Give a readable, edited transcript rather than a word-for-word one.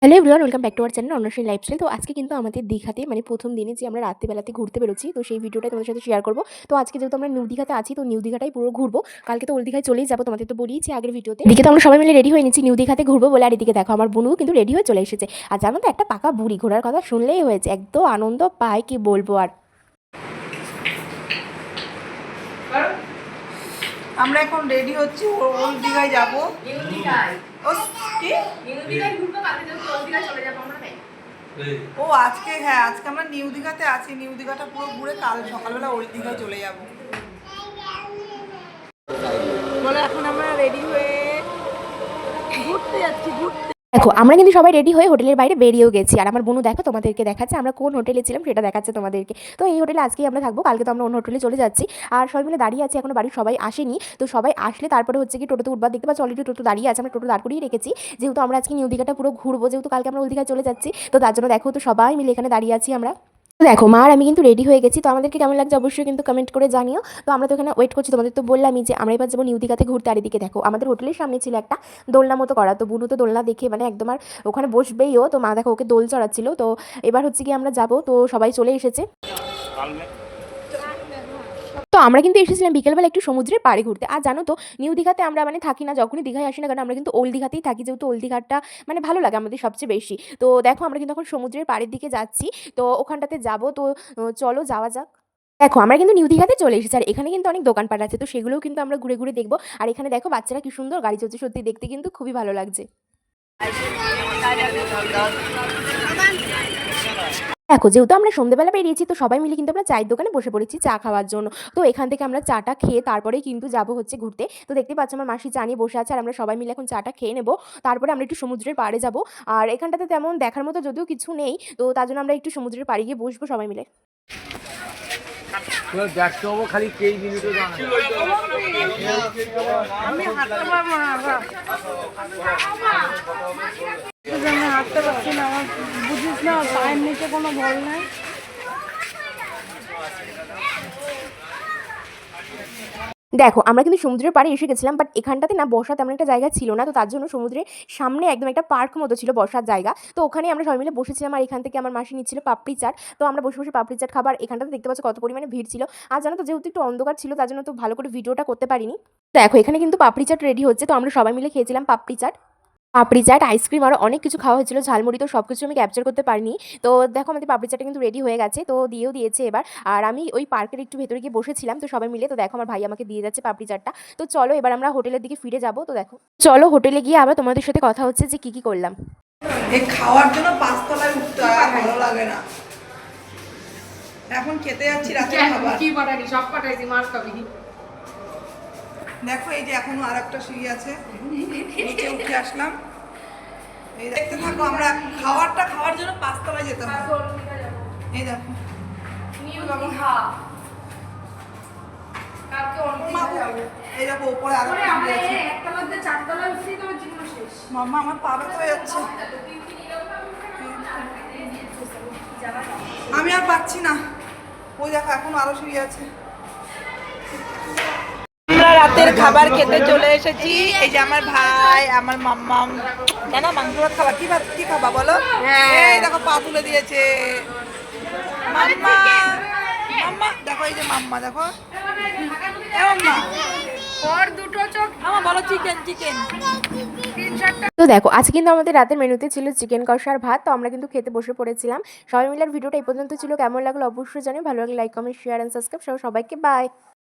Hello everyone, welcome back to our channel অন্বেষণ lifestyle. তো আজকে কিন্তু আমাদের দীঘাতে মানে প্রথম দিনে যে আমরা রাত্রিবেলাতে ঘুরতে বেরোচ্ছি, তো সেই ভিডিওটাই তোমাদের সাথে শেয়ার করবো। তো আজকে যেহেতু আমরা নিউ দীঘাতে আছি, তো নিউ দীঘাটাই পুরো ঘুরবো। কালকে তো ওল্ড দীঘায় চলেই যাবো, তোমাদের তো বলিয়েছি আগের ভিডিওতে। এদিকে তো আমরা সবাই মিলে রেডি হয়ে নিচ্ছি নিউ দীঘাতে ঘুরবো বলে, আর এদিকে দেখো আমার বোনও কিন্তু রেডি হয়ে চলে এসেছে। আর জানো তো, একটা পাকা বুড়ি, ঘোরার কথা শুনলেই হয়েছে, একদম আনন্দ পায় কি বলবো। আর আমরা এখন রেডি হচ্ছি ওল্ড দীঘায় যাবো। ও আজকে, হ্যাঁ আজকে আমরা নিউ দীঘাতে আছি। নিউ দীঘাটা পুরো ঘুরে কাল সকালবেলা ওল্ড দীঘায় চলে যাবো বলে এখন আমরা রেডি হয়ে ঘুরতে যাচ্ছি। দেখো আমরা কিন্তু সবাই রেডি হয়ে হোটেলের বাইরে বেরিয়েও গেছি। আর আমার বোনু দেখো তোমাদেরকে দেখাচ্ছে আমরা কোন হোটেলে ছিলাম, সেটা দেখাচ্ছে তোমাদেরকে। তো এই হোটেলে আজকেই আমরা থাকবো, কালকে তো আমরা অন্য হোটেলে চলে যাচ্ছি। আর সবাই মিলে দাঁড়িয়ে আছি, এখনো বাড়ির সবাই আসেনি। তো সবাই আসলে তারপরে হচ্ছে কি টোটোতে উঠবার, দেখতে পাচ্ছি অলরেডি টোটো দাঁড়িয়ে আছে, আমরা টোটো দাঁড় করিয়ে রেখেছি। যেহেতু আমরা আজকে নিউ দীঘাটা পুরো ঘুরবো, যেহেতু কালকে আমরা ওল্ড দীঘায় চলে যাচ্ছি, তো তার জন্য দেখো তো সবাই মিলে এখানে দাঁড়িয়ে আছি আমরা। তো দেখো মা আর আমি কিন্তু রেডি হয়ে গেছি। তো আমাদেরকে কেমন লাগছে অবশ্যই কিন্তু কমেন্ট করে জানিও। তো আমরা তো এখানে ওয়েট করছি, তোমাদের তো বললামই যে আমরা এবার যাবো নিউ দীঘাতে ঘুরতে। আর এদিকে দেখো আমাদের হোটেলের সামনে ছিল একটা দোলনা মতো করা, তো বুনু তো দোলনা দেখে মানে একদম আর ওখানে বসবেই ও। তো মা দেখো ওকে দোল চড়াচ্ছিল। তো এবার হচ্ছে কি আমরা যাবো, তো সবাই চলে এসেছে। তো আমরা কিন্তু এসেছিলাম বিকেলবেলা একটু সমুদ্রের পাড়ে ঘুরতে। আর জানো তো, নিউ দীঘাতে আমরা মানে থাকি না, যখনই দীঘায় আসি না কারণ আমরা কিন্তু ওল্ড দীঘাতেই থাকি, যেহেতু ওল্ড দীঘাটা মানে ভালো লাগে আমাদের সবচেয়ে বেশি। তো দেখো আমরা কিন্তু এখন সমুদ্রের পাড়ের দিকে যাচ্ছি, তো ওখানটাতে যাবো। তো চলো যাওয়া যাক। দেখো আমরা কিন্তু নিউ দীঘাতে চলে এসেছি, আর এখানে কিন্তু অনেক দোকানপাট আছে, তো সেগুলোও কিন্তু আমরা ঘুরে ঘুরে দেখবো। আর এখানে দেখো বাচ্চারা কি সুন্দর গাড়ি চলছে, সত্যি দেখতে কিন্তু খুবই ভালো লাগছে। দেখো যেহেতু আমরা সন্ধ্যেবেলা বেরিয়েছি, তো সবাই মিলে কিন্তু আমরা চায়ের দোকানে বসে পড়েছি চা খাওয়ার জন্য। তো এখান থেকে আমরা চাটা খেয়ে তারপরেই কিন্তু যাবো হচ্ছে ঘুরতে। তো দেখতে পাচ্ছ আমার মাসি চা নিয়ে বসে আছে, আর আমরা সবাই মিলে এখন চাটা খেয়ে নেবো। তারপরে আমরা একটু সমুদ্রের পাড়ে যাবো। আর এখানটাতে তেমন দেখার মতো যদিও কিছু নেই, তো তার জন্য আমরা একটু সমুদ্রের পাড়ে গিয়ে বসবো সবাই মিলে। ব্যস্ত হবো খালি কেই মিনিটে আমি হাঁটতে পারবো না, আমি হাঁটতে পারছি না। আমার বুঝিস না, পায়ের নিচে কোনো বল নাই। দেখো আমরা কিন্তু সমুদ্রের পাড়ে এসে গেছিলাম, বাট এখানটাতে না বসার তেমন একটা জায়গা ছিল না। তো তার জন্য সমুদ্রের সামনে একদম একটা পার্ক মতো ছিল বসার জায়গা, তো ওখানে আমরা সবাই মিলে বসেছিলাম। আর এখান থেকে আমার মাসি নিচ্ছিল পাপড়ি চাট, তো আমরা বসে বসে পাপড়ি চাট খাবার। এখানটাতে দেখতে পাচ্ছ কত পরিমাণে ভিড় ছিল। আর জানো তো, যেহেতু একটু অন্ধকার ছিল তার জন্য তো ভালো করে ভিডিওটা করতে পারিনি। দেখো এখানে কিন্তু পাপড়ি চাট রেডি হচ্ছে, তো আমরা সবাই মিলে খেয়েছিলাম পাপড়ি চাট। পাপড়ি চাট, আইসক্রিম, আরও অনেক কিছু খাওয়া হয়েছিল, ঝালমুড়ি, তো সব কিছু আমি ক্যাপচার করতে পারিনি। তো দেখো আমাদের পাপড়ি চাটটা কিন্তু রেডি হয়ে গেছে, তো দিয়েও দিয়েছে এবার। আর আমি ওই পার্কের একটু ভেতরে গিয়ে বসেছিলাম তো সবাই মিলে। তো দেখো আমার ভাই আমাকে দিয়ে যাচ্ছে পাপড়ি চাটটা। তো চলো এবার আমরা হোটেলের দিকে ফিরে যাবো। তো দেখো চলো হোটেলে গিয়ে আবার তোমাদের সাথে কথা হচ্ছে যে কী করলাম। এই খাওয়ার জন্য পাঁচতলায় উঠতে হয়, ভালো লাগে না। এখন খেতে যাচ্ছি রাতে খাবার। কি পাঠাইছি? সব পাঠাইছি, মার খাবি। দেখো এই যে এখনো আর একটা সিঁড়ি আছে, নিচে উঠে আসলাম। এই দেখতে থাকো, আমরা খাওয়ার জন্য পাঁচতলায় যেতে হয়। এই দেখো এই দেখো উপরে আরো মাম্মা আমার পা ব্যথা হয়ে যাচ্ছে, আমি আর পাচ্ছি না। ওই দেখো এখনো আরো সিঁড়ি আছে। আমরা রাতের খাবার খেতে চলে এসেছি। এই যে আমার ভাই, আমার মাম্মাম। কেন মাংস ভাত খাবার? কি খাবা বলো? এই দেখো পা তুলে দিয়েছে মাম্মা। মাম্মা দেখো, এই যে মাম্মা দেখো, মাম্মা ওর দুটো চোখ আমার বলো চিকেন। তো দেখো আজকে কিন্তু আমাদের রাতের মেনুতে ছিল চিকেন কষার ভাত। তো আমরা কিন্তু খেতে বসে পড়েছিলাম সবাই মিলে। ভিডিওটা এই পর্যন্ত ছিল, কেমন লাগলো অবশ্যই জানিও। ভালো লাগলে like, comment, share and subscribe. সবাইকে বাই।